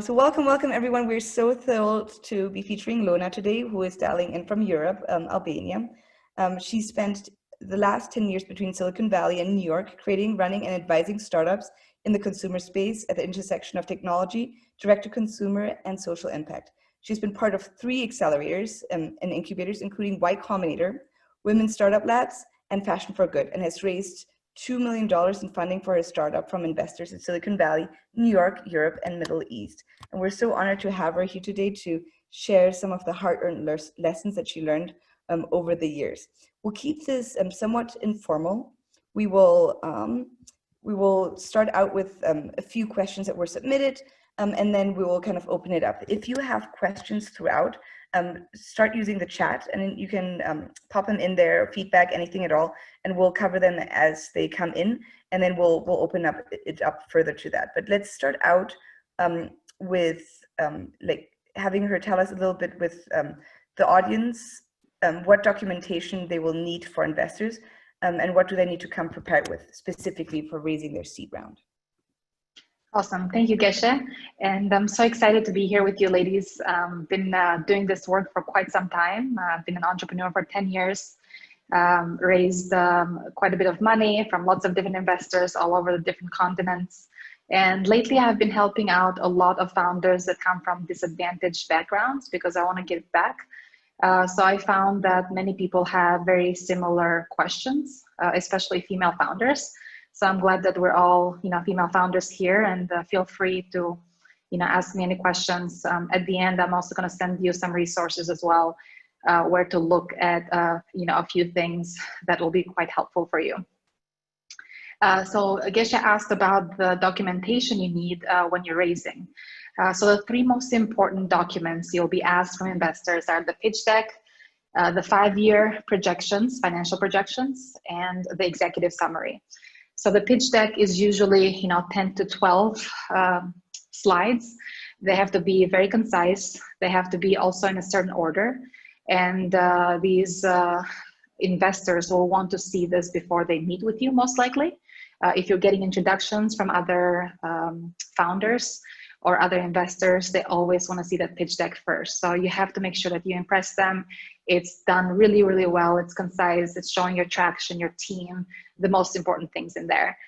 So welcome everyone. We're so thrilled to be featuring Lona today, who is dialing in from Europe, Albania. She spent the last 10 years between Silicon Valley and New York, creating, running, and advising startups in the consumer space at the intersection of technology, direct-to-consumer, and social impact. She's been part of 3 accelerators and incubators, including Y Combinator, Women Startup Labs, and Fashion for Good, and has raised $2 million in funding for her startup from investors in Silicon Valley, New York, Europe, and Middle East. And we're so honored to have her here today to share some of the hard-earned lessons that she learned over the years. We'll keep this somewhat informal. We will start out with a few questions that were submitted, and then we will kind of open it up. If you have questions throughout, start using the chat, and you can pop them in there, feedback, anything at all, and we'll cover them as they come in, and then we'll open it up further to that. But let's start out with like having her tell us a little bit with the audience, what documentation they will need for investors, and what do they need to come prepared with specifically for raising their seed round. Awesome. Thank you, Geshe. And I'm so excited to be here with you ladies. Been doing this work for quite some time. I've been an entrepreneur for 10 years, raised quite a bit of money from lots of different investors all over the different continents. And lately I've been helping out a lot of founders that come from disadvantaged backgrounds because I want to give back. So I found that many people have very similar questions, especially female founders. So I'm glad that we're all, female founders here, and feel free to, ask me any questions. At the end, I'm also going to send you some resources as well, where to look at, a few things that will be quite helpful for you. So Geshe asked about the documentation you need when you're raising. So the 3 most important documents you'll be asked from investors are the pitch deck, the 5-year projections, financial projections, and the executive summary. So the pitch deck is usually, 10 to 12 slides. They have to be very concise. They have to be also in a certain order. And these investors will want to see this before they meet with you, most likely. If you're getting introductions from other founders or other investors, they always want to see that pitch deck first. So you have to make sure that you impress them. It's done really, really well. It's concise. It's showing your traction, your team, the most important things in there.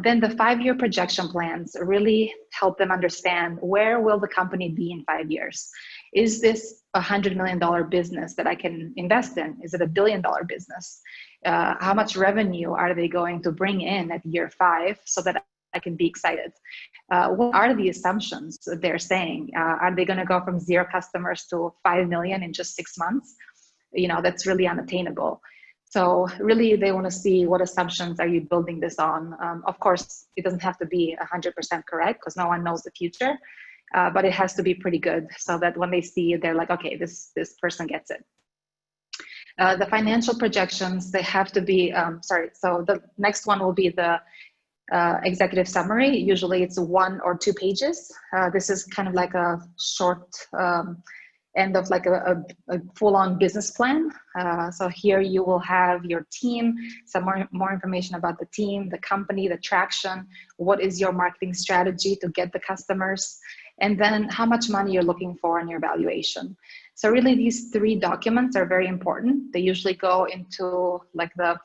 Then the 5-year projection plans really help them understand, where will the company be in 5 years? Is this a $100 million business that I can invest in? Is it a $1 billion business? How much revenue are they going to bring in at year 5 so that I can be excited? What are the assumptions they're saying? Are they going to go from 0 customers to 5 million in just 6 months? That's really unattainable. So really, they want to see what assumptions are you building this on. Of course, it doesn't have to be 100% correct because no one knows the future, but it has to be pretty good so that when they see it, they're like, okay, this person gets it. The financial projections, they have to be, so the next one will be the executive summary. Usually it's 1 or 2 pages. This is kind of like a short end of like a full-on business plan. So here you will have your team, some more information about the team, the company, the traction, what is your marketing strategy to get the customers, and then how much money you're looking for in your valuation. So really these 3 documents are very important. They usually go into like the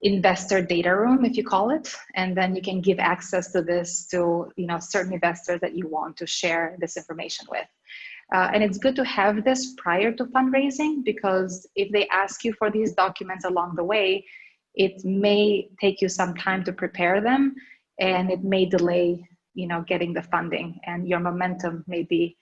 investor data room, if you call it, and then you can give access to this to certain investors that you want to share this information with. And it's good to have this prior to fundraising, because if they ask you for these documents along the way, it may take you some time to prepare them, and it may delay getting the funding, and your momentum may be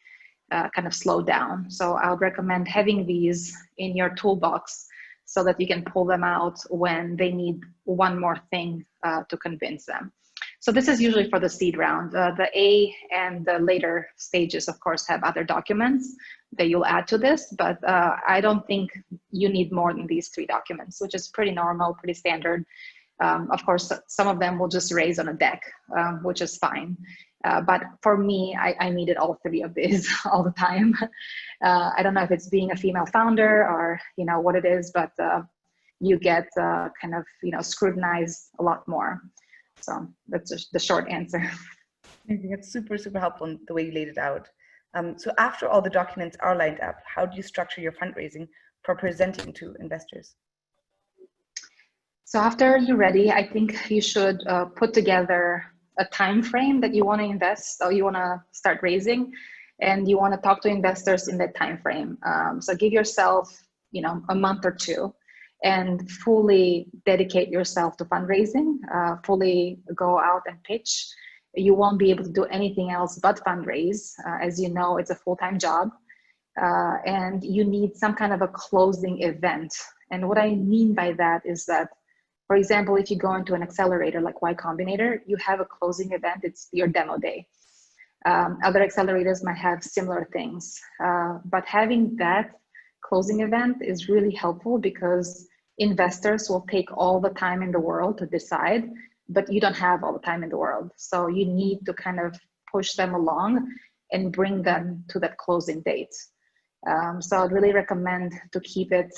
kind of slowed down. So I would recommend having these in your toolbox so that you can pull them out when they need one more thing to convince them. So this is usually for the seed round. The A and the later stages, of course, have other documents that you'll add to this, but I don't think you need more than these 3 documents, which is pretty normal, pretty standard. Of course, some of them will just raise on a deck, which is fine. But for me, I needed all 3 of these all the time. I don't know if it's being a female founder or what it is, but you get kind of scrutinized a lot more. So that's just the short answer. Amazing. It's super, super helpful in the way you laid it out. So after all the documents are lined up, how do you structure your fundraising for presenting to investors? So after you're ready, I think you should put together a time frame that you want to invest or you want to start raising, and you want to talk to investors in that time frame. So give yourself, a month or two, and fully dedicate yourself to fundraising. Fully go out and pitch. You won't be able to do anything else but fundraise. As you know, it's a full-time job, and you need some kind of a closing event. And what I mean by that is that, for example, if you go into an accelerator like Y Combinator, you have a closing event. It's your demo day. Other accelerators might have similar things, but having that closing event is really helpful because investors will take all the time in the world to decide, but you don't have all the time in the world. So you need to kind of push them along and bring them to that closing date. So I'd really recommend to keep it,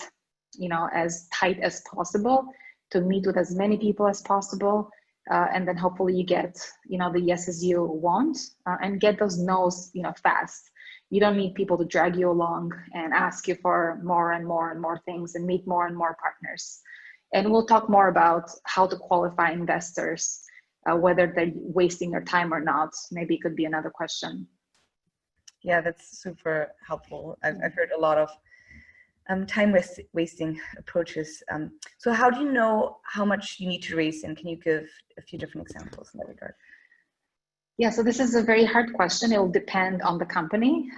as tight as possible, to meet with as many people as possible, and then hopefully you get, the yeses you want, and get those no's, fast. You don't need people to drag you along and ask you for more and more and more things and meet more and more partners. And we'll talk more about how to qualify investors, whether they're wasting their time or not. Maybe it could be another question. Yeah, that's super helpful. I've heard a lot of time wasting approaches. So how do you know how much you need to raise, and can you give a few different examples in that regard? Yeah, so this is a very hard question. It will depend on the company.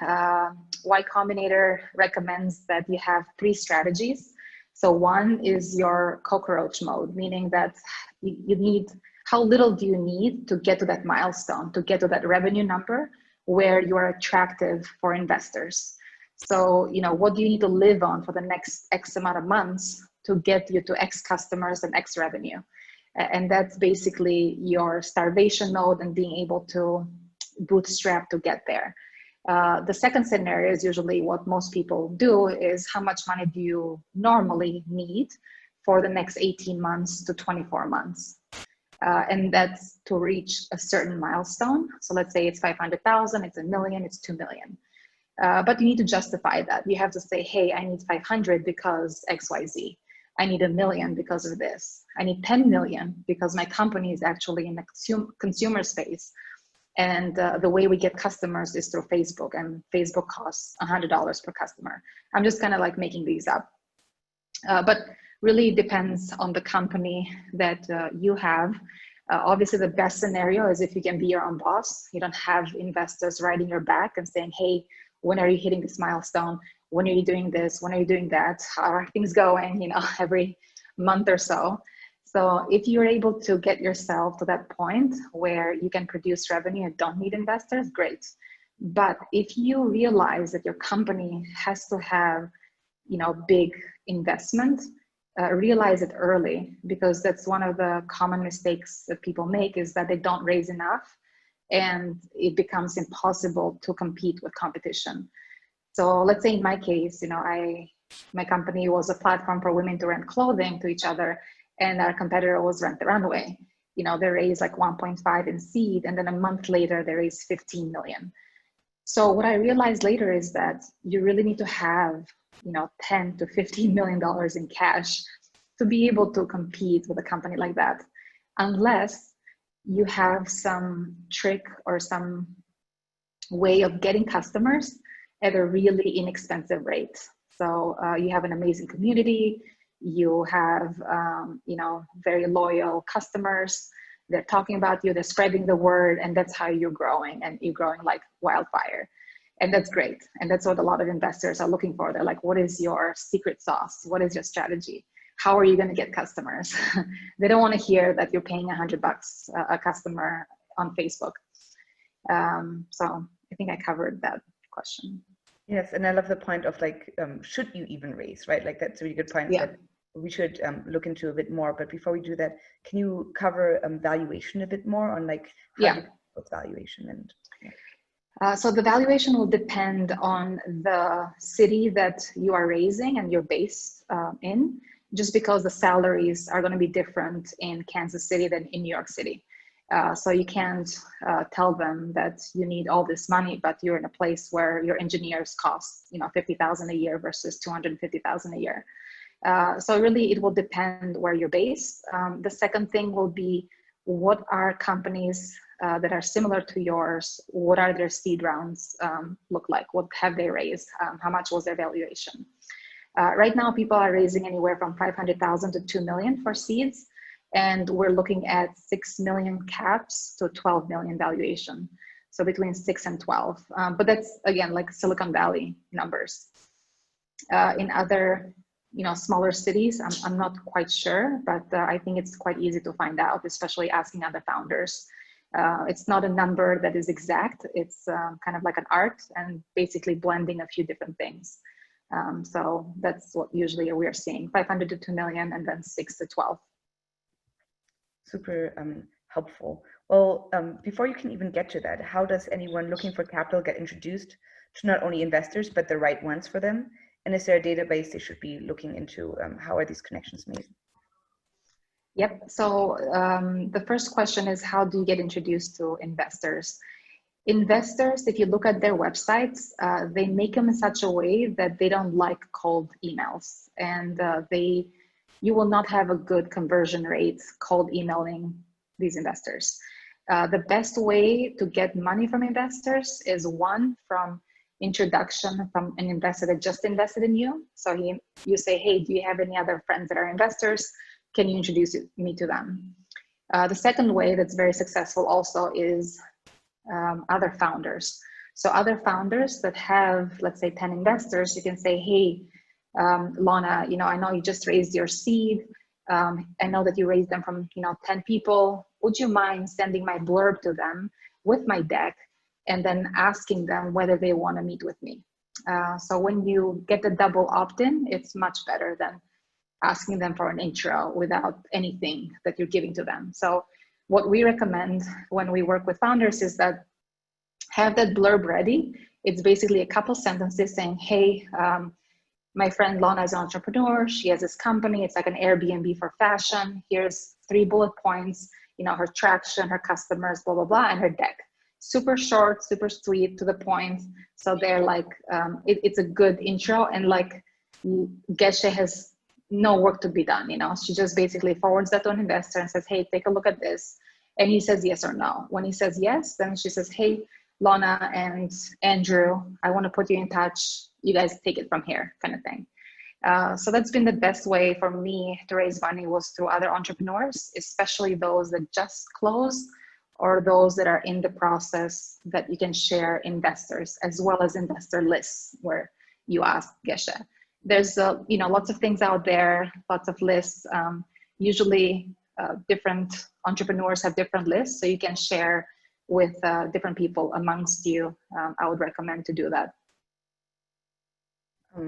Y Combinator recommends that you have 3 strategies. So one is your cockroach mode, meaning that you need, how little do you need to get to that milestone, to get to that revenue number where you are attractive for investors. So, what do you need to live on for the next X amount of months to get you to X customers and X revenue? And that's basically your starvation mode and being able to bootstrap to get there. The second scenario is usually what most people do is how much money do you normally need for the next 18 months to 24 months? And that's to reach a certain milestone. So let's say it's 500,000, it's $1 million, it's 2 million. But you need to justify that. You have to say, hey, I need 500 because XYZ. I need $1 million because of this. I need 10 million because my company is actually in the consumer space. And the way we get customers is through Facebook, and Facebook costs $100 per customer. I'm just kind of like making these up. But really depends on the company that you have. Obviously, the best scenario is if you can be your own boss. You don't have investors riding your back and saying, hey, when are you hitting this milestone? When are you doing this? When are you doing that? How are things going? Every month or so. So if you're able to get yourself to that point where you can produce revenue and don't need investors, great. But if you realize that your company has to have, big investment, realize it early, because that's one of the common mistakes that people make, is that they don't raise enough and it becomes impossible to compete with competition. So let's say in my case, my company was a platform for women to rent clothing to each other, and our competitor was Rent the Runway. They raised like 1.5 in seed, and then a month later they raised 15 million. So what I realized later is that you really need to have, 10 to 15 million dollars in cash to be able to compete with a company like that, unless you have some trick or some way of getting customers at a really inexpensive rate. So you have an amazing community, you have, very loyal customers. They're talking about you, they're spreading the word, and that's how you're growing, and you're growing like wildfire. And that's great. And that's what a lot of investors are looking for. They're like, what is your secret sauce? What is your strategy? How are you going to get customers? They don't want to hear that you're paying $100 a customer on Facebook. So I think I covered that question. Yes, and I love the point of like, should you even raise, right? Like that's a really good point. Yeah. That we should look into a bit more. But before we do that, can you cover valuation a bit more on like how do you put valuation? And so the valuation will depend on the city that you are raising and you're based in, just because the salaries are going to be different in Kansas City than in New York City. So you can't tell them that you need all this money, but you're in a place where your engineers cost, you know, 50,000 a year versus 250,000 a year. So really, it will depend where you're based. The second thing will be, what are companies that are similar to yours? What are their seed rounds look like? What have they raised? How much was their valuation? Right now, people are raising anywhere from 500,000 to 2 million for seeds. And we're looking at 6 million caps to 12 million valuation. So between 6 and 12. But that's, again, like Silicon Valley numbers. In other, you know, smaller cities, I'm not quite sure, but I think it's quite easy to find out, especially asking other founders. It's not a number that is exact. It's kind of like an art and basically blending a few different things. So that's what usually we're seeing, 500 to 2 million and then 6 to 12. Super helpful. Well, before you can even get to that, how does anyone looking for capital get introduced to not only investors, but the right ones for them? And is there a database they should be looking into? How are these connections made? Yep. So the first question is, how do you get introduced to investors? Investors, if you look at their websites, they make them in such a way that they don't like cold emails, and you will not have a good conversion rate cold emailing these investors. The best way to get money from investors is, one, from introduction from an investor that just invested in you. So you say, hey, do you have any other friends that are investors? Can you introduce me to them? The second way that's very successful also is other founders. So other founders that have, let's say, 10 investors, you can say, hey, Lona, you know, I know you just raised your seed. I know that you raised them from, you know, 10 people. Would you mind sending my blurb to them with my deck and then asking them whether they want to meet with me? So when you get the double opt-in, it's much better than asking them for an intro without anything that you're giving to them. So what we recommend when we work with founders is that have that blurb ready. It's basically a couple sentences saying, hey, my friend Lona is an entrepreneur. She has this company. It's like an Airbnb for fashion. Here's 3 bullet points, you know, her traction, her customers, blah, blah, blah, and her deck. Super short, super sweet, to the point. So they're like, it's a good intro, and like Geshe has no work to be done, you know. She just basically forwards that to an investor and says, hey, take a look at this. And he says yes or no. When he says yes, then she says, hey, Lona and Andrew, I want to put you in touch. You guys take it from here, kind of thing. So that's been the best way for me to raise money, was through other entrepreneurs, especially those that just closed or those that are in the process, that you can share investors, as well as investor lists where you ask Geshe. There's you know, lots of things out there, lots of lists. Usually different entrepreneurs have different lists, so you can share with different people amongst you. I would recommend to do that.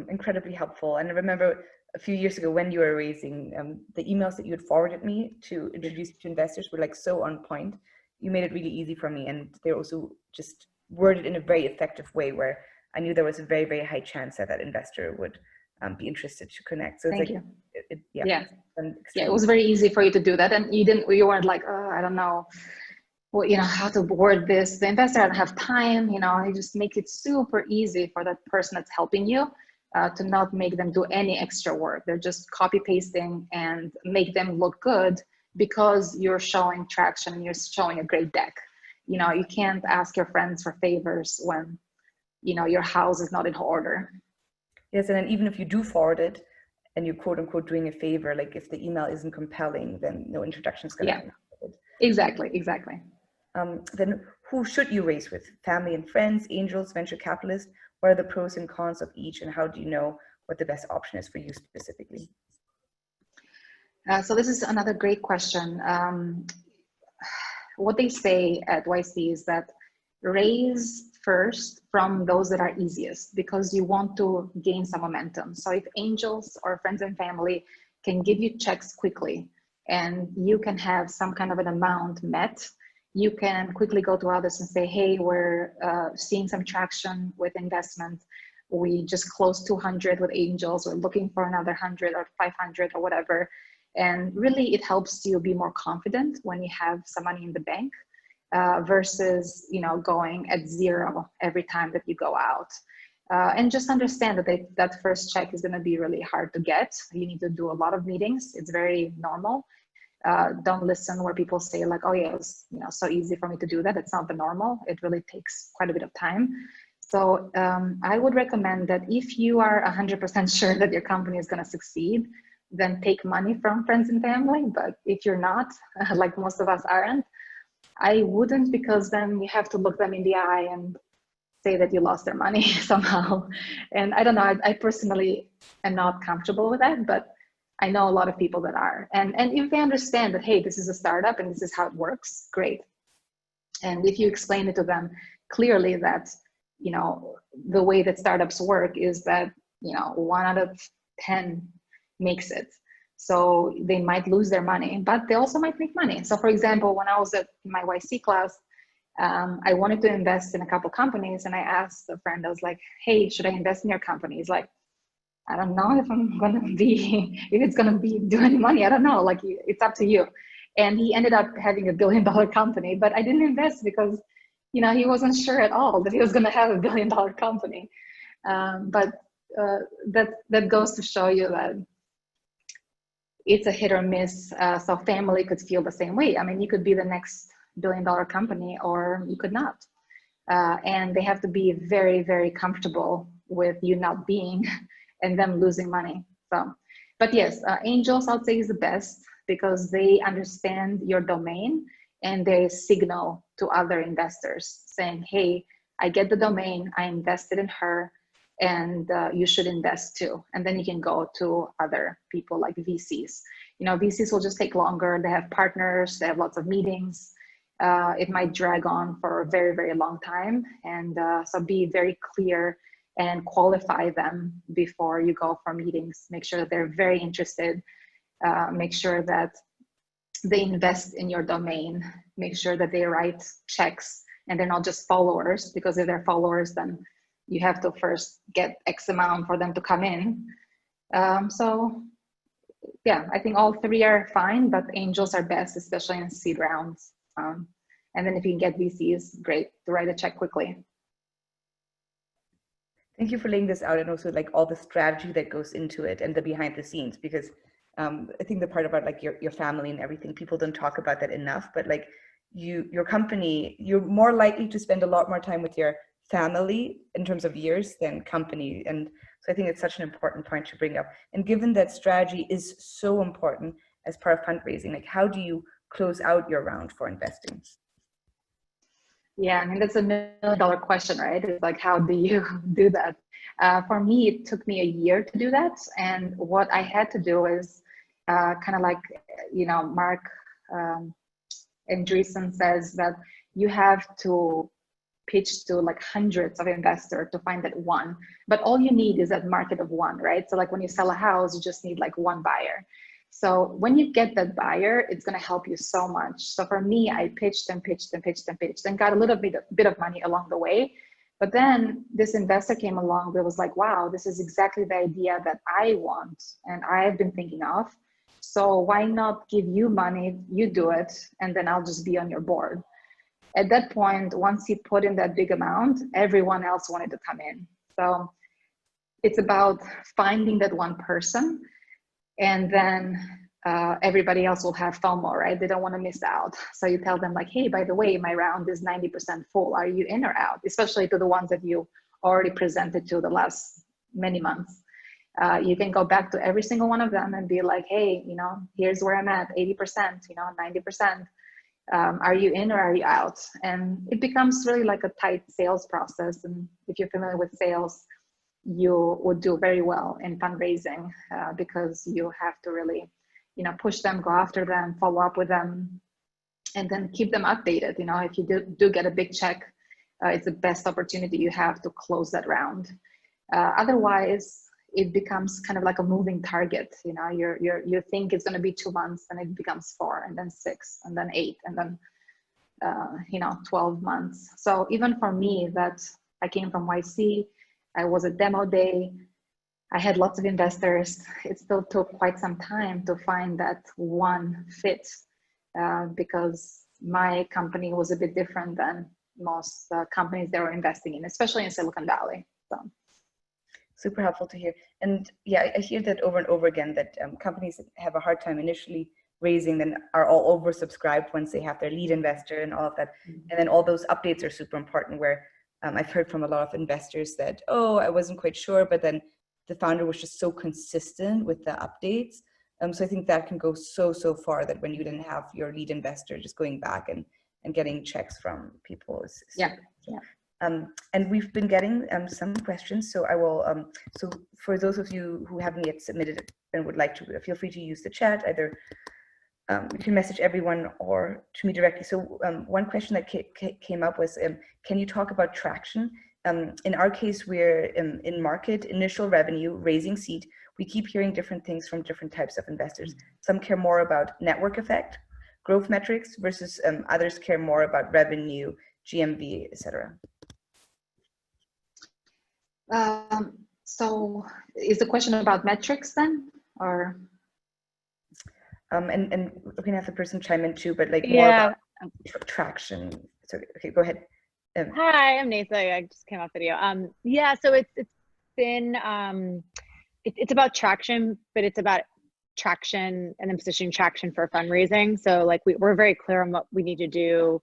Incredibly helpful. And I remember a few years ago when you were raising, the emails that you had forwarded me to introduce you to investors were like so on point. You made it really easy for me, and they're also just worded in a very effective way where I knew there was a very, very high chance that that investor would be interested to connect. So it's Thank like, you. yeah, It was very easy for you to do that, and you weren't like, oh, I don't know, well, you know, how to word this. The investor doesn't have time, you know. You just make it super easy for that person that's helping you to not make them do any extra work. They're just copy pasting and make them look good because you're showing traction and you're showing a great deck. You know, you can't ask your friends for favors when, you know, your house is not in order. Yes, and then even if you do forward it and you're quote unquote doing a favor, like if the email isn't compelling, then no introduction is going to happen. Exactly. Then who should you raise with? Family and friends, angels, venture capitalists? What are the pros and cons of each, and how do you know what the best option is for you specifically? So this is another great question. What they say at YC is that raise first from those that are easiest, because you want to gain some momentum. So if angels or friends and family can give you checks quickly and you can have some kind of an amount met, you can quickly go to others and say, hey, we're seeing some traction with investment. We just closed 200 with angels. We're looking for another 100 or 500 or whatever. And really, it helps you be more confident when you have some money in the bank versus, going at zero every time that you go out. And just understand that that first check is going to be really hard to get. You need to do a lot of meetings. It's very normal. Don't listen where people say like, oh yeah, it's so easy for me to do that. It's not the normal. It really takes quite a bit of time. So I would recommend that if you are 100% sure that your company is going to succeed, then take money from friends and family. But if you're not, like most of us aren't, I wouldn't, because then you have to look them in the eye and say that you lost their money somehow. And I don't know, I personally am not comfortable with that, but I know a lot of people that are. And if they understand that, hey, this is a startup and this is how it works, great. And if you explain it to them clearly that, the way that startups work is that, 1 out of 10 makes it. So they might lose their money, but they also might make money. So for example, when I was at my YC class, I wanted to invest in a couple companies, and I asked a friend, I was like, hey, should I invest in your company? He's like, I don't know if it's going to be doing money. I don't know. Like, it's up to you. And he ended up having $1 billion company, but I didn't invest because, he wasn't sure at all that he was going to have $1 billion company. But that goes to show you that it's a hit or miss. So family could feel the same way. I mean, you could be the next $1 billion company, or you could not. And they have to be very, very comfortable with you not being and them losing money. So, but yes, angels, I'll say, is the best because they understand your domain and they signal to other investors saying, hey, I get the domain, I invested in her, and you should invest too. And then you can go to other people like VCs. VCs will just take longer. They have partners, they have lots of meetings. It might drag on for a very, very long time. And so be very clear and qualify them before you go for meetings. Make sure that they're very interested. Make sure that they invest in your domain. Make sure that they write checks and they're not just followers, because if they're followers, then you have to first get X amount for them to come in. So yeah, I think all three are fine, but angels are best, especially in seed rounds. And then if you can get VCs, great, to write a check quickly. Thank you for laying this out, and also like all the strategy that goes into it and the behind the scenes, because I think the part about like your family and everything, people don't talk about that enough, but like your company, you're more likely to spend a lot more time with your family in terms of years than company. And so I think it's such an important point to bring up. And given that strategy is so important as part of fundraising, like how do you close out your round for investing? Yeah, I mean, that's $1 million question, right? It's like, how do you do that? For me, it took me a year to do that. And what I had to do is kind of like, Mark Andreessen says that you have to pitch to like hundreds of investors to find that one. But all you need is that market of one, right? So like when you sell a house, you just need like one buyer. So when you get that buyer, it's going to help you so much. So for me, I pitched and pitched and pitched and pitched and got a little bit of money along the way. But then this investor came along that was like, wow, this is exactly the idea that I want and I've been thinking of. So why not give you money, you do it, and then I'll just be on your board. At that point, once you put in that big amount, everyone else wanted to come in. So it's about finding that one person, and then everybody else will have FOMO, right? They don't want to miss out. So you tell them like, hey, by the way, my round is 90% full. Are you in or out? Especially to the ones that you already presented to the last many months. You can go back to every single one of them and be like, hey, here's where I'm at, 80%, 90%. Are you in or are you out? And it becomes really like a tight sales process. And if you're familiar with sales, you would do very well in fundraising because you have to really, push them, go after them, follow up with them, and then keep them updated. If you do get a big check, it's the best opportunity you have to close that round. Otherwise, it becomes kind of like a moving target. You think it's going to be 2 months, and it becomes 4, and then 6, and then 8, and then 12 months. So even for me, that I came from YC, I was a demo day. I had lots of investors. It still took quite some time to find that one fit because my company was a bit different than most companies they were investing in, especially in Silicon Valley. So. Super helpful to hear. And yeah, I hear that over and over again, that companies have a hard time initially raising, then are all oversubscribed once they have their lead investor and all of that. And then all those updates are super important, where I've heard from a lot of investors that, oh, I wasn't quite sure, but then the founder was just so consistent with the updates. So I think that can go so far, that when you didn't have your lead investor just going back and getting checks from people. Yeah. And we've been getting some questions, so I will. So for those of you who haven't yet submitted and would like to, feel free to use the chat. Either you can message everyone or to me directly. So one question that came up was, can you talk about traction? In our case, we're in market, initial revenue, raising seed. We keep hearing different things from different types of investors. Some care more about network effect, growth metrics, versus others care more about revenue, GMV, etc. So is the question about metrics then, or? And we can have the person chime in too, but like more about traction. So, okay, go ahead. Hi, I'm Nathan. I just came off video. Yeah, so it's been, it's about traction, but it's about traction and then positioning traction for fundraising. So like we're very clear on what we need to do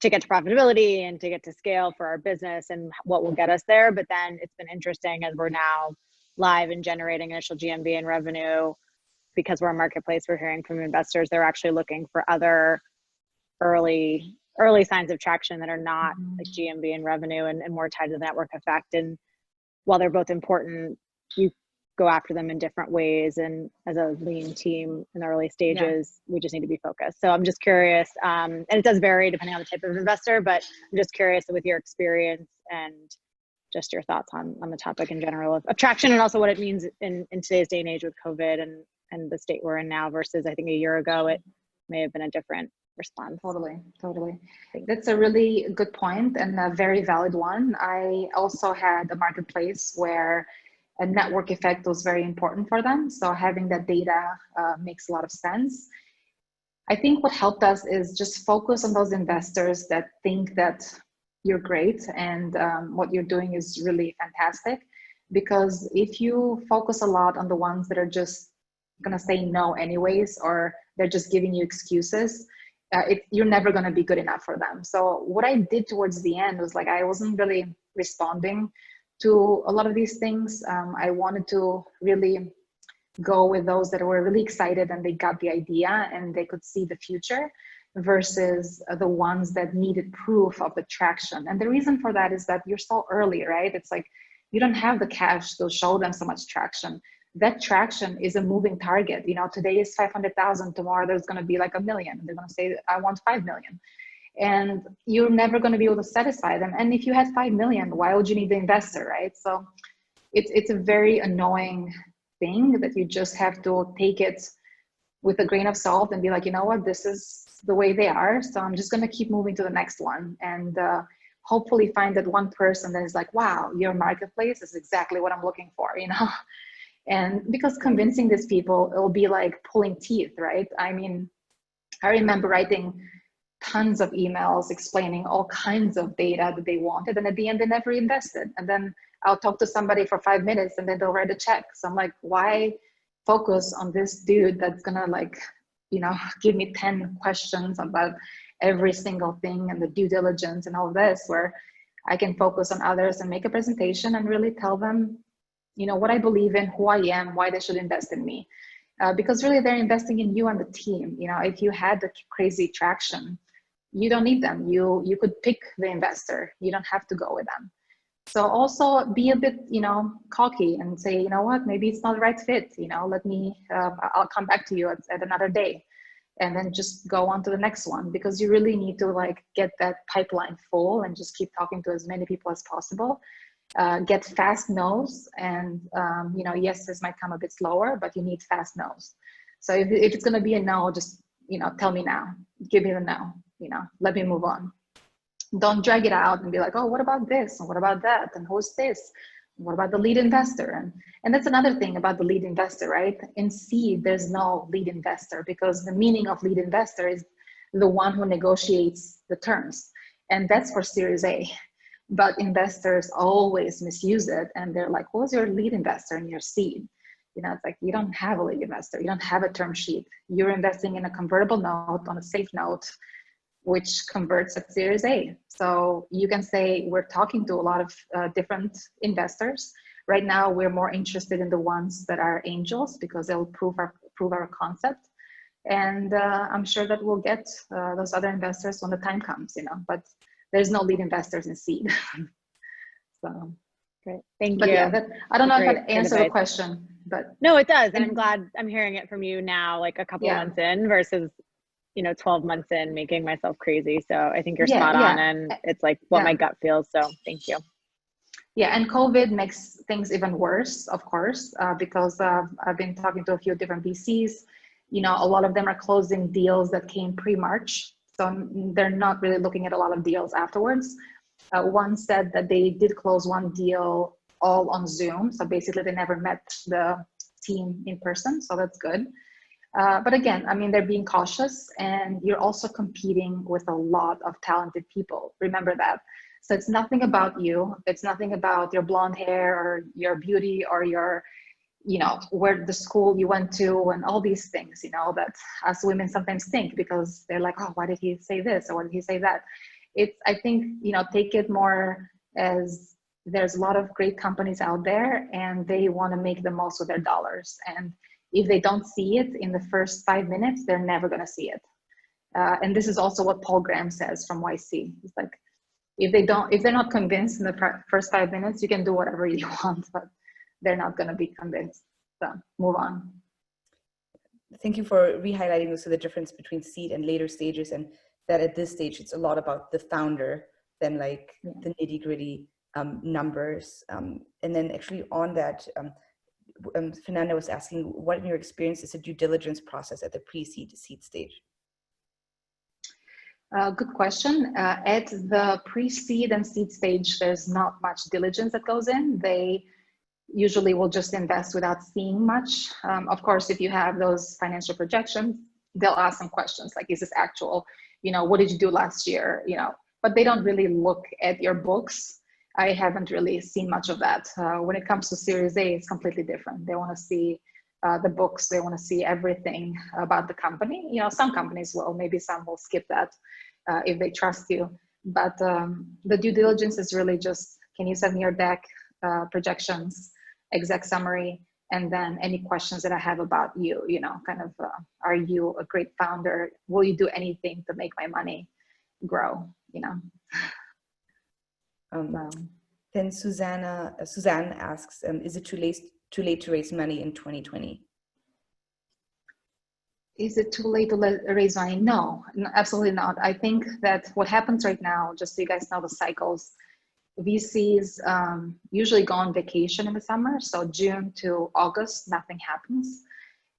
to get to profitability and to get to scale for our business and what will get us there. But then it's been interesting as we're now live and generating initial GMV and revenue, because we're a marketplace, we're hearing from investors, they're actually looking for other early signs of traction that are not like GMV and revenue and more tied to the network effect. And while they're both important, you go after them in different ways. And as a lean team in the early stages, we just need to be focused. So I'm just curious, and it does vary depending on the type of investor, but I'm just curious with your experience and just your thoughts on the topic in general of traction, and also what it means in today's day and age with COVID and the state we're in now versus I think a year ago, it may have been a different response. Totally. That's a really good point and a very valid one. I also had a marketplace where a network effect was very important for them. So having that data makes a lot of sense. I think what helped us is just focus on those investors that think that you're great and what you're doing is really fantastic. Because if you focus a lot on the ones that are just gonna say no anyways, or they're just giving you excuses, you're never gonna be good enough for them. So what I did towards the end was like, I wasn't really responding to a lot of these things. I wanted to really go with those that were really excited and they got the idea and they could see the future, versus the ones that needed proof of the traction. And the reason for that is that you're so early, right? It's like, you don't have the cash to show them so much traction. That traction is a moving target. You know, today is 500,000, tomorrow there's going to be like 1 million. They're going to say, I want 5 million. And you're never going to be able to satisfy them. And if you had 5 million, why would you need the investor, right? So it's a very annoying thing that you just have to take it with a grain of salt and be like, you know what, this is the way they are. So I'm just going to keep moving to the next one. And hopefully find that one person that is like, wow, your marketplace is exactly what I'm looking for, you know? And because convincing these people, it'll be like pulling teeth, right? I mean, I remember writing tons of emails explaining all kinds of data that they wanted. And at the end, they never invested. And then I'll talk to somebody for 5 minutes and then they'll write a check. So I'm like, why focus on this dude that's gonna like, you know, give me 10 questions about every single thing and the due diligence and all of this, where I can focus on others and make a presentation and really tell them, you know, what I believe in, who I am, why they should invest in me. Because really they're investing in you and the team. You know, if you had the crazy traction, you don't need them. You could pick the investor. You don't have to go with them. So also be a bit, you know, cocky and say, you know what, maybe it's not the right fit. You know, let me, I'll come back to you at another day, and then just go on to the next one, because you really need to like get that pipeline full and just keep talking to as many people as possible. Get fast no's, and you know, yeses might come a bit slower, but you need fast no's. So if it's going to be a no, just, you know, tell me now, give me the no, you know, let me move on. Don't drag it out and be like, oh, what about this? And what about that? And who's this? what about the lead investor? And that's another thing about the lead investor, right? In seed, there's no lead investor, because the meaning of lead investor is the one who negotiates the terms. And that's for Series A. But investors always misuse it. And they're like, who's your lead investor in your seed? You know, it's like, you don't have a lead investor. You don't have a term sheet. You're investing in a convertible note on a safe note, which converts at Series A. So you can say we're talking to a lot of different investors. Right now, we're more interested in the ones that are angels, because they'll prove our concept. And I'm sure that we'll get those other investors when the time comes, you know, but there's no lead investors in seed. So Great. Thank but you. yeah, I don't know if Great that answered the advice. question, but No, it does. And I'm glad I'm hearing it from you now, like a couple of months in versus, you know, 12 months in, making myself crazy. So I think you're spot on, and it's like what my gut feels. So thank you. Yeah, and COVID makes things even worse, of course, because I've been talking to a few different VCs. You know, a lot of them are closing deals that came pre-March. So they're not really looking at a lot of deals afterwards. One said that they did close one deal all on Zoom. So basically they never met the team in person. So that's good. But again, I mean, they're being cautious, and you're also competing with a lot of talented people. Remember that. So it's nothing about you. It's nothing about your blonde hair or your beauty or your, you know, where the school you went to and all these things, you know, that us women sometimes think, because they're like, oh, why did he say this? Or why did he say that? It's, I think, you know, take it more as there's a lot of great companies out there, and they want to make the most of their dollars. And if they don't see it in the first 5 minutes, they're never going to see it. And this is also what Paul Graham says from YC. It's like, if they're not convinced in the first 5 minutes, you can do whatever you want, but they're not going to be convinced. So move on. Thank you for re-highlighting also the difference between seed and later stages, and that at this stage, it's a lot about the founder than like the nitty gritty numbers. And then actually on that, Fernanda was asking, what in your experience is the due diligence process at the pre-seed seed stage? Good question. At the pre-seed and seed stage, there's not much diligence that goes in. They usually will just invest without seeing much. Of course, if you have those financial projections, they'll ask some questions like, is this actual, you know, what did you do last year? You know, but they don't really look at your books. I haven't really seen much of that. When it comes to Series A, it's completely different. They want to see the books. They want to see everything about the company. You know, some companies will, maybe some will skip that if they trust you. But the due diligence is really just, can you send me your deck, projections, exec summary, and then any questions that I have about you, you know, kind of, are you a great founder? Will you do anything to make my money grow, you know? Then Suzanne asks, is it too late to raise money in 2020? Is it too late to raise money? No, absolutely not. I think that what happens right now, just so you guys know the cycles, VCs usually go on vacation in the summer. So June to August, nothing happens.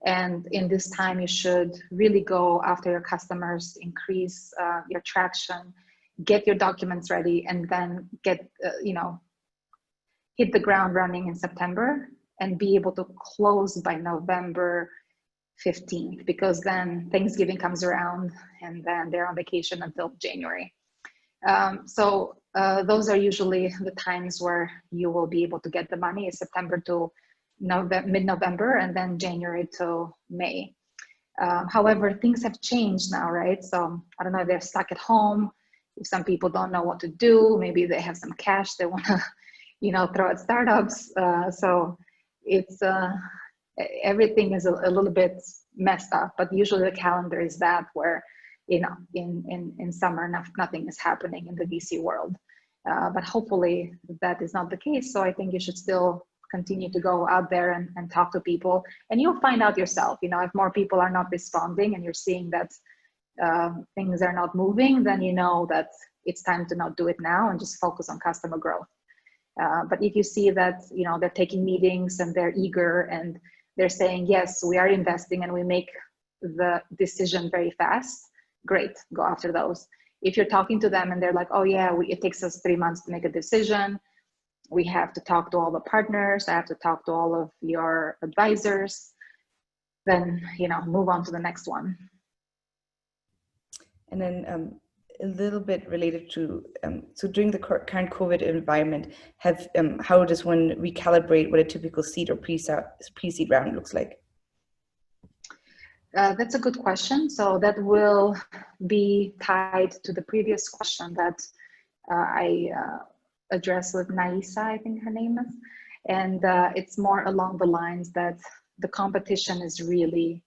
And in this time, you should really go after your customers, increase your traction, get your documents ready, and then get, you know, hit the ground running in September and be able to close by November 15th, because then Thanksgiving comes around and then they're on vacation until January. So those are usually the times where you will be able to get the money, is September to mid-November, and then January to May. However, things have changed now, right? So I don't know if they're stuck at home, if some people don't know what to do, maybe they have some cash they want to, you know, throw at startups. So it's, everything is a little bit messed up, but usually the calendar is that where, you know, in summer, nothing is happening in the VC world. But hopefully that is not the case. So I think you should still continue to go out there and talk to people, and you'll find out yourself, you know, if more people are not responding and you're seeing that things are not moving, then you know that it's time to not do it now and just focus on customer growth. But if you see that, you know, they're taking meetings and they're eager and they're saying, yes, we are investing, and we make the decision very fast, great, go after those. If you're talking to them and they're like, oh yeah, it takes us 3 months to make a decision, we have to talk to all the partners. I have to talk to all of your advisors. Then, move on to the next one. And then a little bit related to, so during the current COVID environment, how does one recalibrate what a typical seed or pre-seed round looks like? That's a good question. So that will be tied to the previous question that I addressed with Naisa, I think her name is. And it's more along the lines that the competition is really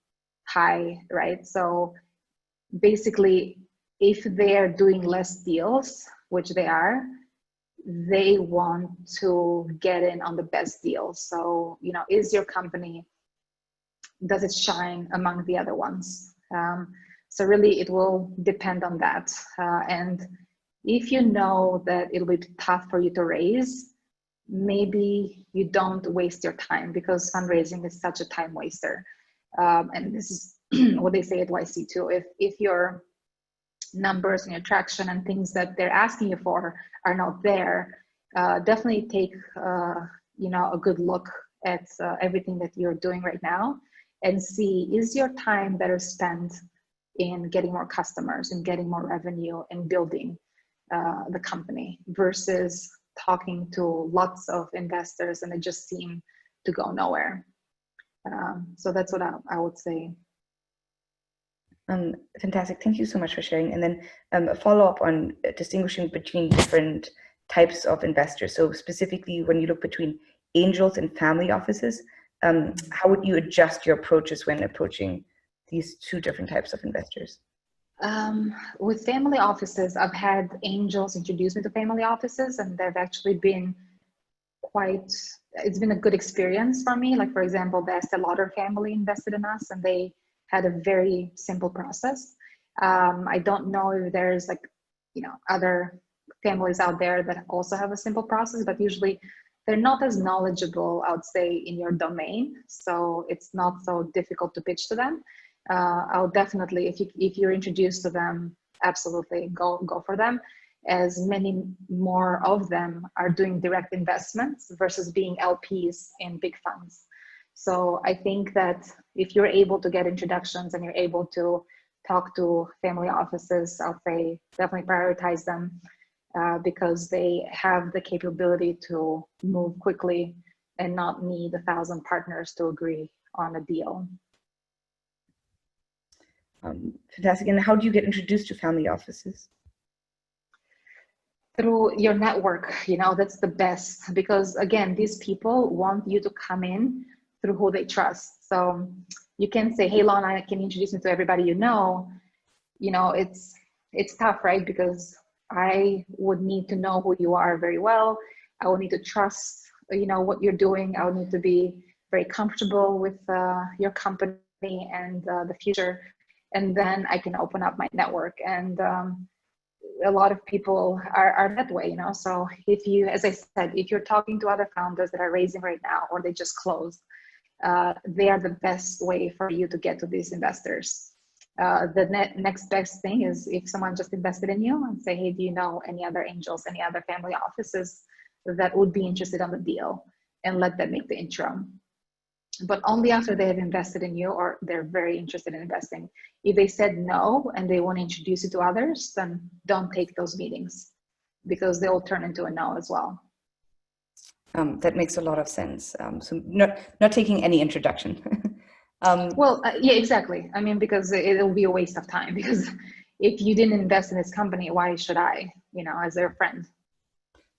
high, right? So basically, if they're doing less deals, which they are, they want to get in on the best deals. So, is your company, does it shine among the other ones? So really it will depend on that. And if you know that it'll be tough for you to raise, maybe you don't waste your time, because fundraising is such a time waster. And this is what they say at YC too. If your numbers and your traction and things that they're asking you for are not there, definitely take a good look at everything that you're doing right now, and see, is your time better spent in getting more customers and getting more revenue and building the company, versus talking to lots of investors and it just seem to go nowhere. So that's what I would say. Fantastic. Thank you so much for sharing. And then a follow-up on distinguishing between different types of investors. So specifically, when you look between angels and family offices, how would you adjust your approaches when approaching these two different types of investors? With family offices, I've had angels introduce me to family offices, and they've actually been it's been a good experience for me. Like, for example, the Estee Lauder family invested in us, and they had a very simple process. I don't know if there's other families out there that also have a simple process, but usually they're not as knowledgeable, I would say, in your domain. So it's not so difficult to pitch to them. I'll definitely, if you're introduced to them, absolutely go for them, as many more of them are doing direct investments versus being LPs in big funds. So I think that if you're able to get introductions and you're able to talk to family offices, I'll say definitely prioritize them, because they have the capability to move quickly and not need 1,000 partners to agree on a deal. Fantastic. And how do you get introduced to family offices? Through your network, that's the best, because again, these people want you to come in through who they trust. So you can say, hey, Lona, can you introduce me to everybody you know? It's tough, right? Because I would need to know who you are very well. I would need to trust, what you're doing. I would need to be very comfortable with your company and the future. And then I can open up my network. And a lot of people are that way, So if you, as I said, if you're talking to other founders that are raising right now, or they just closed, they are the best way for you to get to these investors. The next best thing is if someone just invested in you and say, hey, do you know any other angels, any other family offices that would be interested on the deal, and let them make the intro. But only after they have invested in you, or they're very interested in investing. If they said no and they want to introduce you to others, then don't take those meetings, because they will turn into a no as well. That makes a lot of sense. So not taking any introduction. Yeah, exactly. I mean, because it'll be a waste of time, because if you didn't invest in this company, why should I, as their friend?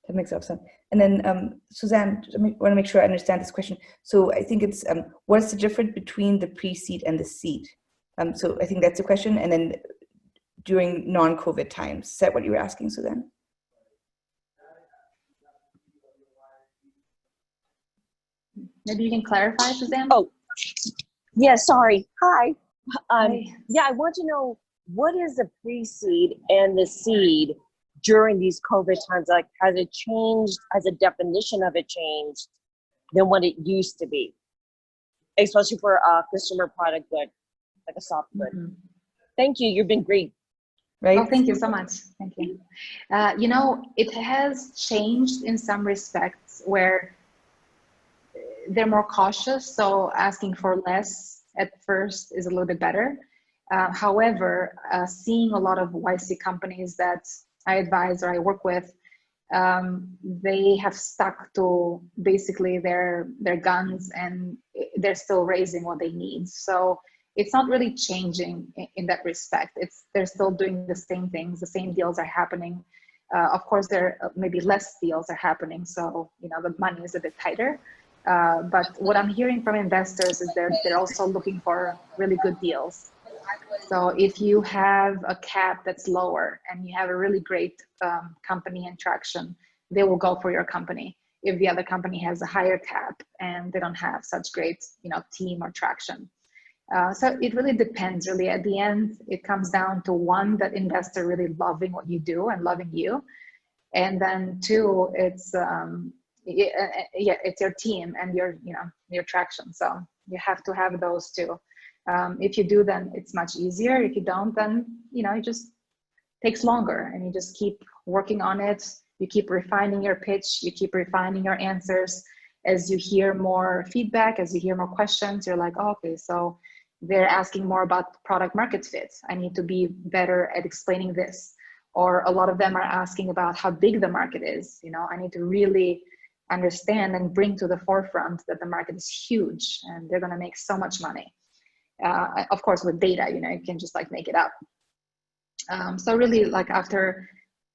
That makes a lot of sense. And then Suzanne, I want to make sure I understand this question. So I think it's, what is the difference between the pre-seed and the seed? So I think that's the question. And then during non-COVID times, is that what you were asking, Suzanne? Maybe you can clarify, Suzanne? Oh, yeah, sorry. Hi. Hi. Yeah, I want to know, what is the pre-seed and the seed during these COVID times? Like, has it changed? Has the definition of it changed than what it used to be? Especially for a consumer product good, like a soft good. Mm-hmm. Thank you. You've been great. right? Oh, thank you so much. Thank you. You know, it has changed in some respects where they're more cautious. So asking for less at first is a little bit better. However, seeing a lot of YC companies that I advise or I work with, they have stuck to basically their guns, and they're still raising what they need. So it's not really changing in that respect. They're still doing the same things, the same deals are happening. Of course, there maybe less deals are happening, so you know the money is a bit tighter. But what I'm hearing from investors is they're also looking for really good deals. So if you have a cap that's lower and you have a really great company and traction, they will go for your company. If the other company has a higher cap and they don't have such great, you know, team or traction. So it really depends. Really, at the end, it comes down to one, that investor really loving what you do and loving you, and then two, it's it's your team and your traction. So you have to have those two. If you do, then it's much easier. If you don't, then it just takes longer, and you just keep working on it. You keep refining your pitch. You keep refining your answers. As you hear more feedback, as you hear more questions, you're like, oh, okay, so they're asking more about product market fit. I need to be better at explaining this. Or a lot of them are asking about how big the market is. I need to really understand and bring to the forefront that the market is huge and they're going to make so much money. Of course, with data, you can just like make it up. So really, like after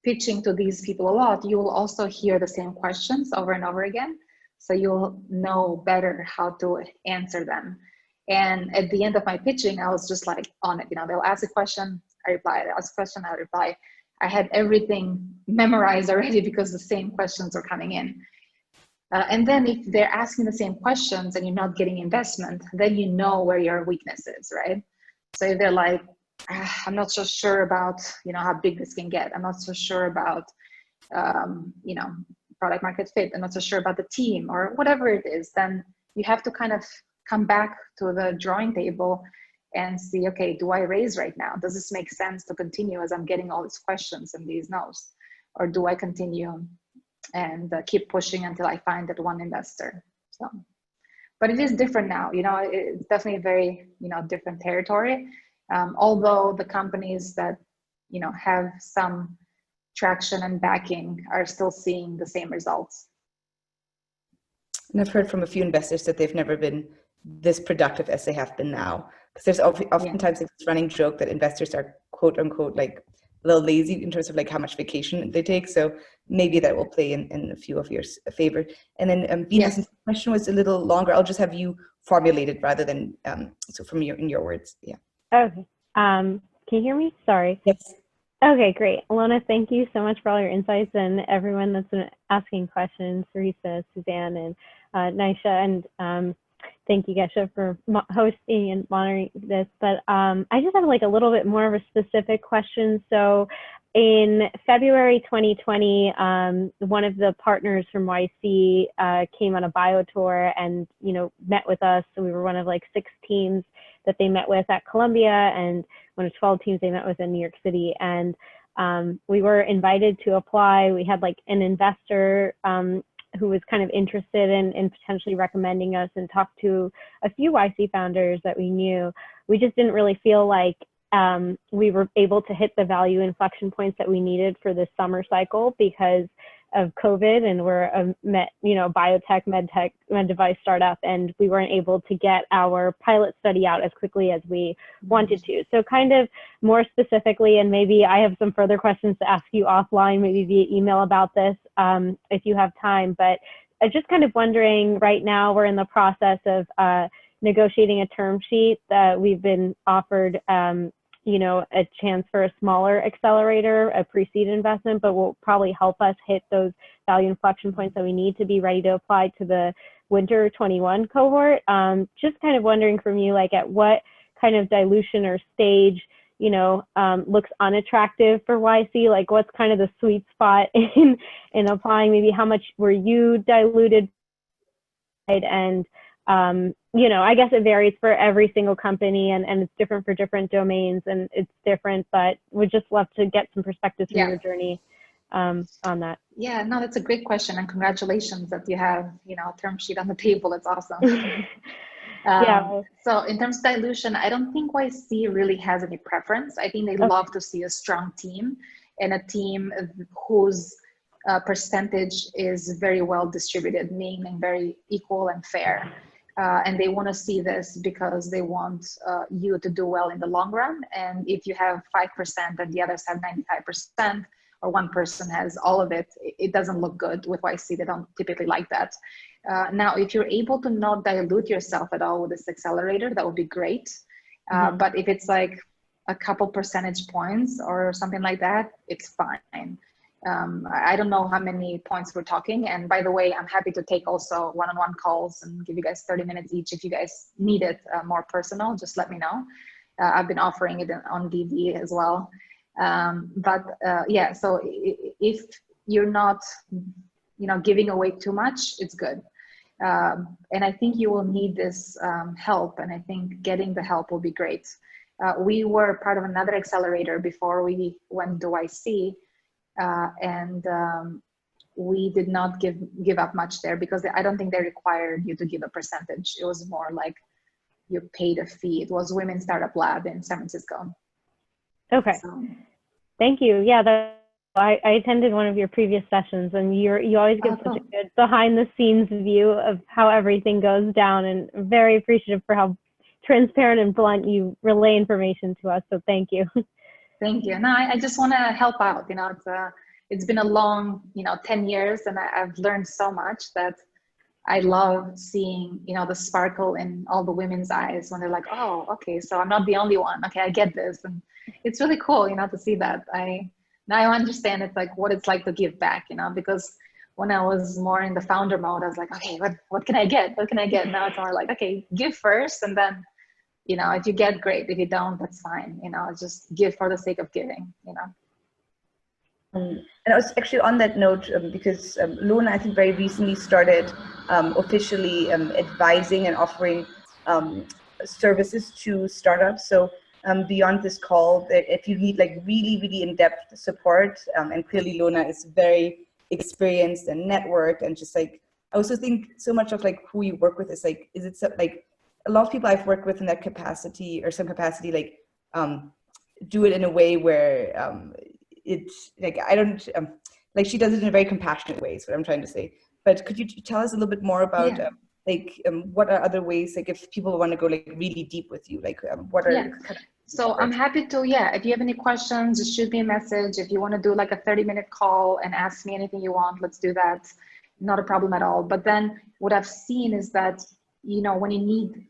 pitching to these people a lot, you will also hear the same questions over and over again. So you'll know better how to answer them. And at the end of my pitching, I was just like on it. They'll ask a question, I reply. They'll ask a question, I reply. I had everything memorized already because the same questions are coming in. And then if they're asking the same questions and you're not getting investment, then you know where your weakness is, right? So if they're like, I'm not so sure about, how big this can get. I'm not so sure about, product market fit. I'm not so sure about the team or whatever it is. Then you have to kind of come back to the drawing table and see, okay, do I raise right now? Does this make sense to continue as I'm getting all these questions and these no's? Or do I continue and keep pushing until I find that one investor? So, but it is different now. It's definitely very, different territory. Although the companies that, have some traction and backing are still seeing the same results. And I've heard from a few investors that they've never been this productive as they have been now. Because there's oftentimes this running joke that investors are quote unquote like a little lazy in terms of like how much vacation they take. So maybe that will play in a few of your favor. And then Bina, since the question was a little longer, I'll just have you formulate it rather than so from in your words. Yeah. Okay. Can you hear me? Sorry. Yes. Okay, great. Lona, thank you so much for all your insights, and everyone that's been asking questions, Teresa, Suzanne, and Nisha, and thank you, Geshe, for hosting and monitoring this. But I just have like a little bit more of a specific question. So in February 2020, one of the partners from YC came on a bio tour and, met with us. So we were one of like 6 teams that they met with at Columbia, and one of 12 teams they met with in New York City. And we were invited to apply. We had like an investor who was kind of interested in potentially recommending us, and talked to a few YC founders that we knew. We just didn't really feel like we were able to hit the value inflection points that we needed for this summer cycle because of COVID, and we're a biotech, med device startup, and we weren't able to get our pilot study out as quickly as we wanted to. So kind of more specifically, and maybe I have some further questions to ask you offline, maybe via email about this, if you have time, but just kind of wondering, right now we're in the process of negotiating a term sheet that we've been offered a chance for a smaller accelerator, a pre-seed investment, but will probably help us hit those value inflection points that we need to be ready to apply to the winter 21 cohort. Just kind of wondering from you, like at what kind of dilution or stage, looks unattractive for YC, like what's kind of the sweet spot in applying, maybe how much were you diluted, and I guess it varies for every single company, and it's different for different domains, and it's different, but would just love to get some perspectives from your journey on that. Yeah, no, that's a great question, and congratulations that you have, a term sheet on the table. It's awesome. Yeah. So in terms of dilution, I don't think YC really has any preference. I think they love to see a strong team, and a team whose percentage is very well distributed, meaning very equal and fair. And they want to see this because they want you to do well in the long run. And if you have 5% and the others have 95%, or one person has all of it, it doesn't look good with YC. They don't typically like that. Now, if you're able to not dilute yourself at all with this accelerator, that would be great. But if it's like a couple percentage points or something like that, it's fine. I don't know how many points we're talking. And by the way, I'm happy to take also one-on-one calls and give you guys 30 minutes each. If you guys need it more personal, just let me know. I've been offering it on DD as well. Yeah, so if you're not, giving away too much, it's good. And I think you will need this help, and I think getting the help will be great. We were part of another accelerator before we went to YC, and we did not give up much there, because I don't think they required you to give a percentage. It was more like you paid a fee. It was Women's Startup Lab in San Francisco. Okay. So. Thank you. Yeah, I attended one of your previous sessions, and you always give such a good behind the scenes view of how everything goes down, and very appreciative for how transparent and blunt you relay information to us. So thank you. Thank you. No, I just want to help out. It's been a long, 10 years, and I've learned so much that I love seeing, the sparkle in all the women's eyes when they're like, oh, okay, so I'm not the only one. Okay, I get this. And it's really cool, to see that. Now I understand it's like what it's like to give back, because when I was more in the founder mode, I was like, okay, what can I get? What can I get? Now it's more like, okay, give first, and then, if you get, great. If you don't, that's fine. Just give for the sake of giving, And I was actually on that note because Lona, I think, very recently started officially advising and offering services to startups. So beyond this call, if you need like really, really in-depth support, and clearly Lona is very experienced and networked, and just like, I also think so much of like who you work with is like, is it so, like a lot of people I've worked with in that capacity or some capacity, like do it in a way where it's like, I don't, like she does it in a very compassionate way, is what I'm trying to say. But could you tell us a little bit more about what are other ways, like if people want to go like really deep with you, like what are So I'm happy to, if you have any questions, just shoot me a message. If you want to do like a 30-minute call and ask me anything you want, let's do that. Not a problem at all. But then what I've seen is that, when you need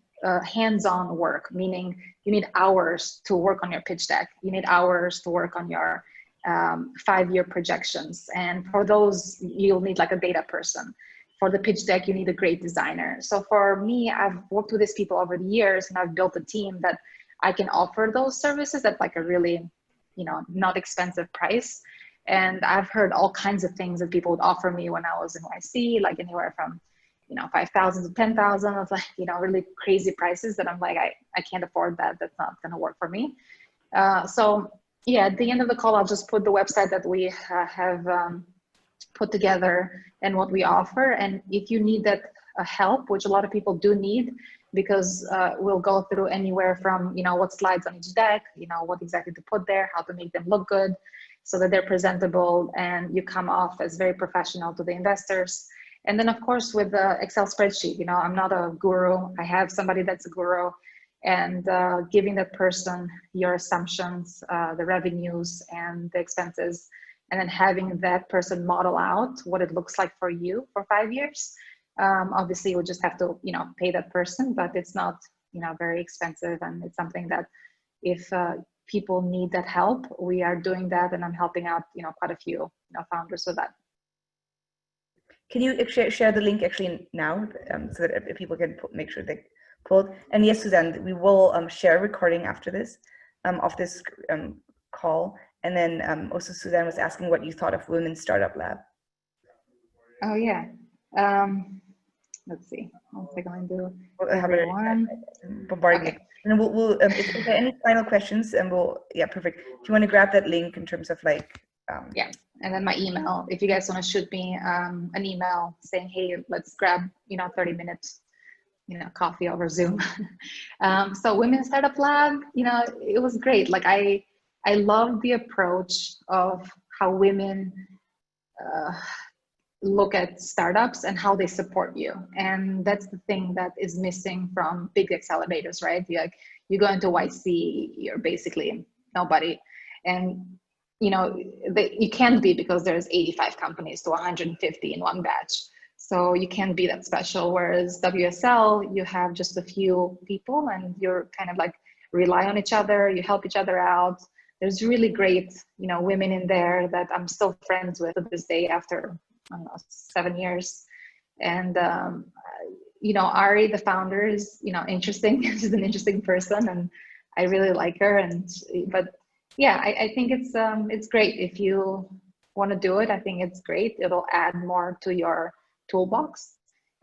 hands-on work, meaning you need hours to work on your pitch deck, you need hours to work on your 5-year projections. And for those, you'll need like a data person. For the pitch deck, you need a great designer. So for me, I've worked with these people over the years, and I've built a team that I can offer those services at like a really, not expensive price. And I've heard all kinds of things that people would offer me when I was in YC, like anywhere from, 5,000 to 10,000 of like, really crazy prices that I'm like, I can't afford that. That's not going to work for me. So yeah, at the end of the call, I'll just put the website that we have put together and what we offer. And if you need that help, which a lot of people do need, because we'll go through anywhere from, what slides on each deck, what exactly to put there, how to make them look good so that they're presentable and you come off as very professional to the investors. And then of course, with the Excel spreadsheet, I'm not a guru. I have somebody that's a guru, and giving that person your assumptions, the revenues and the expenses, and then having that person model out what it looks like for you for 5 years. Obviously, you just have to, pay that person, but it's not, very expensive. And it's something that if people need that help, we are doing that. And I'm helping out, quite a few founders with that. Can you share the link actually now so that people can make sure they pulled? And yes, Suzanne, we will share a recording after this of this call. And then also Suzanne was asking what you thought of Women's Startup Lab. Oh yeah. let's see. One second, I do We'll have it everyone. bombarding Okay. it. And we'll if there are any final questions, and yeah, perfect. Do you want to grab that link in terms of like, Yeah, and then my email, if you guys want to shoot me an email saying, hey, let's grab, 30 minutes, coffee over Zoom. So Women Startup Lab, it was great. Like I love the approach of how women look at startups and how they support you. And that's the thing that is missing from big accelerators, right? You go into YC, you're basically nobody. And you can't be, because there's 85 companies to 150 in one batch. So you can't be that special. Whereas WSL, you have just a few people and you're kind of like rely on each other, you help each other out. There's really great, women in there that I'm still friends with to this day after, I don't know, 7 years. And, Ari, the founder, is, interesting. She's an interesting person and I really like her. But yeah, I think it's great. If you want to do it, I think it's great. It'll add more to your toolbox.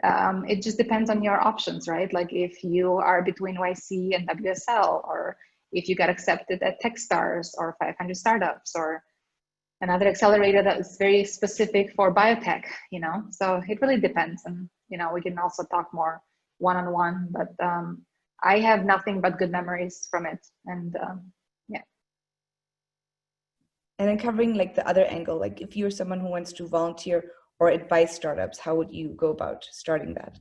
It just depends on your options, right? Like if you are between YC and WSL, or if you got accepted at Techstars or 500 Startups or another accelerator that is very specific for biotech, so it really depends. And, we can also talk more one-on-one, but I have nothing but good memories from it. And yeah. And then covering like the other angle, like if you're someone who wants to volunteer or advise startups, how would you go about starting that?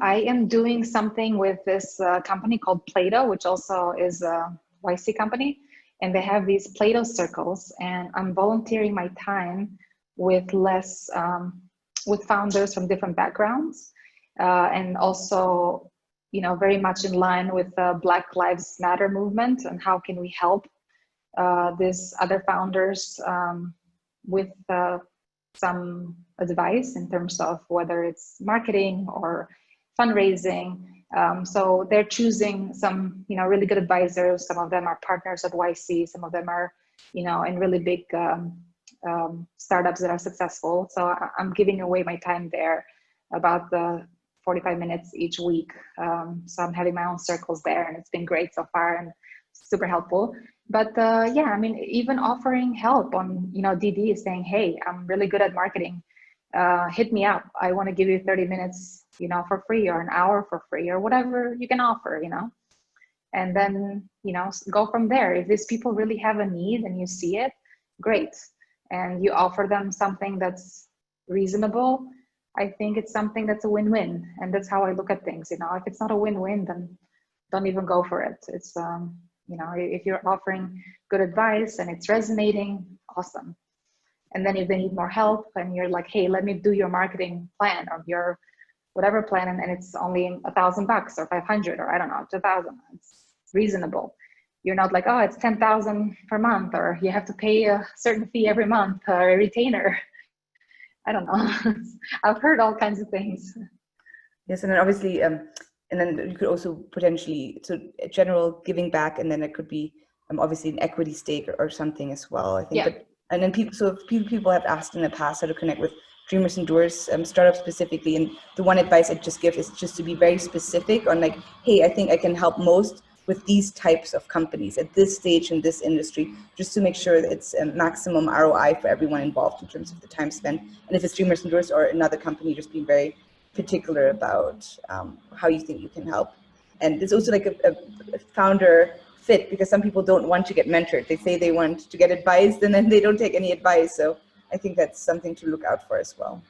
I am doing something with this company called PlayDoh, which also is a YC company. And they have these PlayDoh circles, and I'm volunteering my time with with founders from different backgrounds, and also, very much in line with the Black Lives Matter movement, and how can we help these other founders with some advice in terms of whether it's marketing or fundraising. So they're choosing some, really good advisors. Some of them are partners at YC. Some of them are, in really big startups that are successful. So I'm giving away my time there, about 45 minutes each week. So I'm having my own circles there, and it's been great so far and super helpful. But yeah, I mean, even offering help on, DD, saying, hey, I'm really good at marketing. Hit me up. I want to give you 30 minutes, for free, or an hour for free, or whatever you can offer, and then, go from there. If these people really have a need and you see it, great. And you offer them something that's reasonable, I think it's something that's a win-win. And that's how I look at things. If it's not a win-win, then don't even go for it. It's, if you're offering good advice and it's resonating, awesome. And then if they need more help and you're like, hey, let me do your marketing plan or your whatever plan, and it's only $1,000 or 500, or I don't know, 2,000, it's reasonable. You're not like, oh, it's 10,000 per month, or you have to pay a certain fee every month, or a retainer. I don't know. I've heard all kinds of things. Yes, and then obviously, and then you could also potentially, so general giving back, and then it could be obviously an equity stake or something as well, I think. Yeah. But, and then people have asked in the past how to connect with Dreamers and Doers startups specifically, and the one advice I just give is just to be very specific on like, hey, I think I can help most with these types of companies at this stage in this industry, just to make sure that it's a maximum ROI for everyone involved in terms of the time spent. And if it's Dreamers and Doers or another company, just being very particular about how you think you can help. And it's also like a founder fit, because some people don't want to get mentored. They say they want to get advice, and then they don't take any advice. So I think that's something to look out for as well.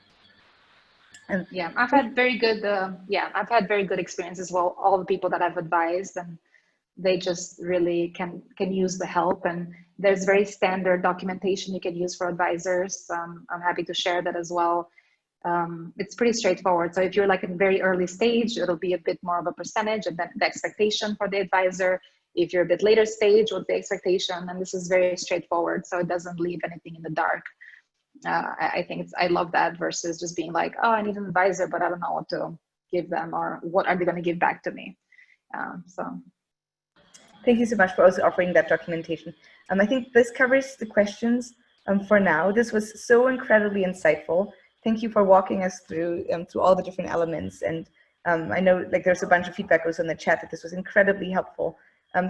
And yeah, I've had very good, I've had very good experience as well. All the people that I've advised, and they just really can use the help. And there's very standard documentation you can use for advisors. I'm happy to share that as well. It's pretty straightforward. So if you're like in very early stage, it'll be a bit more of a percentage, and then the expectation for the advisor. If you're a bit later stage, what's the expectation? And this is very straightforward, so it doesn't leave anything in the dark. I think I love that, versus just being like, oh, I need an advisor, but I don't know what to give them, or what are they going to give back to me. So thank you so much for also offering that documentation. I think this covers the questions for now. This was so incredibly insightful. thank you for walking us through all the different elements. And I know like there's a bunch of feedback also in the chat that this was incredibly helpful.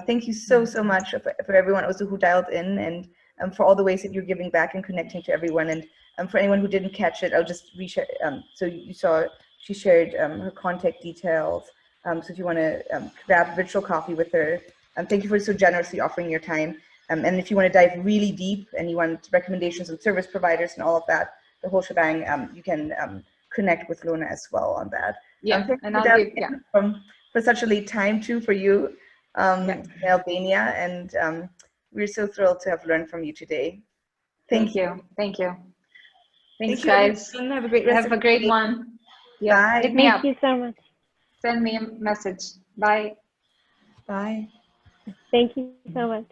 Thank you so much for everyone also who dialed in, and for all the ways that you're giving back and connecting to everyone. And for anyone who didn't catch it, I'll just reshare. So you saw she shared her contact details. So if you want to grab virtual coffee with her, thank you for so generously offering your time. And if you want to dive really deep and you want recommendations on service providers and all of that, the whole shebang, you can connect with Lona as well on that. Yeah, and I'll give, yeah. For such a late time too for you in Albania, and we're so thrilled to have learned from you today. Thank you. Thank you. Thanks, Thank you, guys. everyone. Have a great rest Have a great one. Yeah, Bye. hit me up. Thank you so much. Send me a message. Bye. Bye. Thank you so much.